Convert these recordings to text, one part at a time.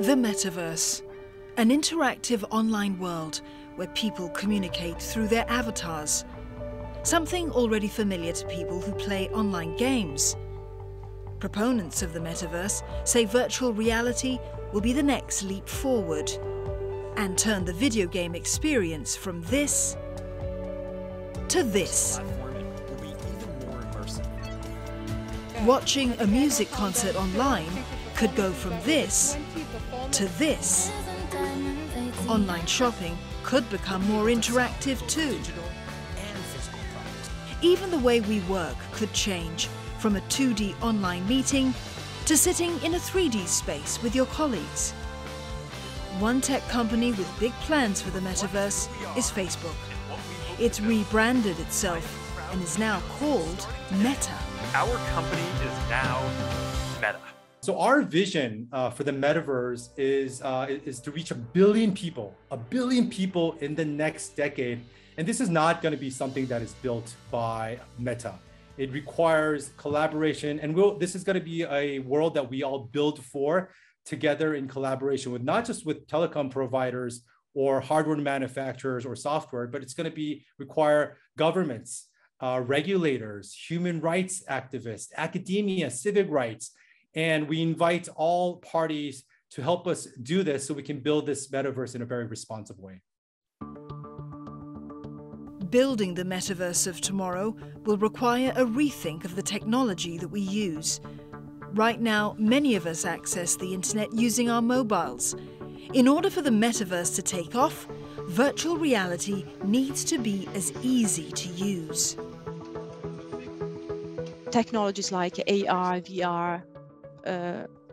The Metaverse, an interactive online world where people communicate through their avatars. Something already familiar to people who play online games. Proponents of the Metaverse say virtual reality will be the next leap forward and turn the video game experience from this to this. Watching a music concert online could go from this to this. Online shopping could become more interactive too. Even the way we work could change, from a 2D online meeting to sitting in a 3D space with your colleagues. One tech company with big plans for the Metaverse is Facebook. It's rebranded itself and is now called Meta. Our company is now Meta. So our vision for the Metaverse is to reach 1 billion people in the next decade. And this is not going to be something that is built by Meta. It requires collaboration, and this is going to be a world that we all build for together in collaboration with not just with telecom providers or hardware manufacturers or software, but it's going to require governments, regulators, human rights activists, academia, civic rights. And we invite all parties to help us do this so we can build this Metaverse in a very responsive way. Building the Metaverse of tomorrow will require a rethink of the technology that we use. Right now, many of us access the internet using our mobiles. In order for the Metaverse to take off, virtual reality needs to be as easy to use. Technologies like AR, VR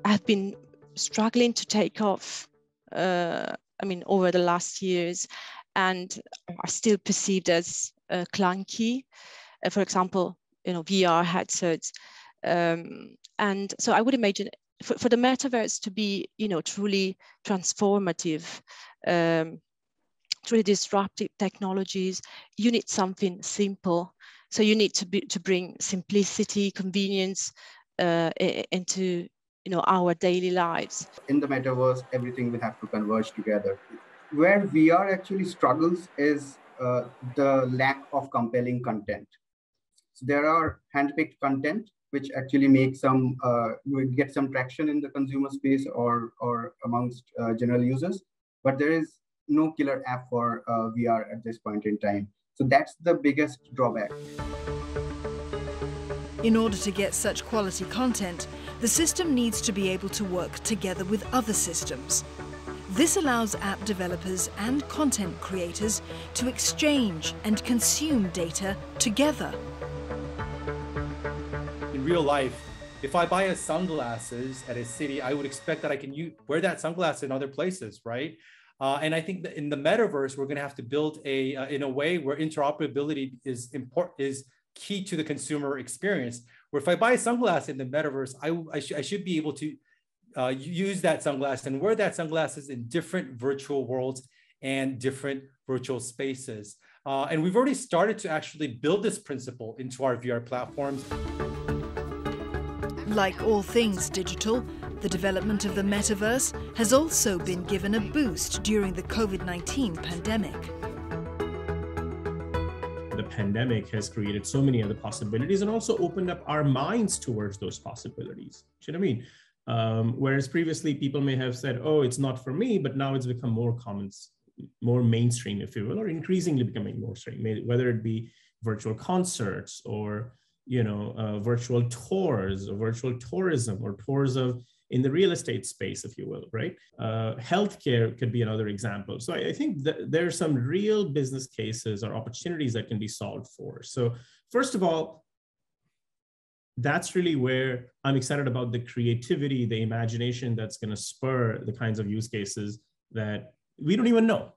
have been struggling to take off, over the last years, and are still perceived as clunky. For example, VR headsets. And so I would imagine for the Metaverse to be, truly transformative, truly disruptive technologies, you need something simple. So you need to bring simplicity, convenience into our daily lives. In the Metaverse, everything will have to converge together. Where VR actually struggles is the lack of compelling content. So there are handpicked content which actually make get some traction in the consumer space or amongst general users, but there is no killer app for VR at this point in time. So that's the biggest drawback. In order to get such quality content, the system needs to be able to work together with other systems. This allows app developers and content creators to exchange and consume data together. In real life, if I buy sunglasses at a city, I would expect that I can wear that sunglasses in other places, right? And I think that in the Metaverse, we're going to have to build in a way where interoperability is key to the consumer experience. Where if I buy a sunglass in the Metaverse, I should be able to use that sunglass and wear that sunglasses in different virtual worlds and different virtual spaces. And we've already started to actually build this principle into our VR platforms. Like all things digital, the development of the Metaverse has also been given a boost during the COVID-19 pandemic. The pandemic has created so many other possibilities and also opened up our minds towards those possibilities. Do you know what I mean? Whereas previously people may have said, oh, it's not for me, but now it's become more common, more mainstream, if you will, or increasingly becoming more mainstream, whether it be virtual concerts or virtual tours or virtual tourism or tours in the real estate space, if you will, right? Healthcare could be another example. So I think that there are some real business cases or opportunities that can be solved for. So first of all, that's really where I'm excited about the creativity, the imagination that's going to spur the kinds of use cases that we don't even know.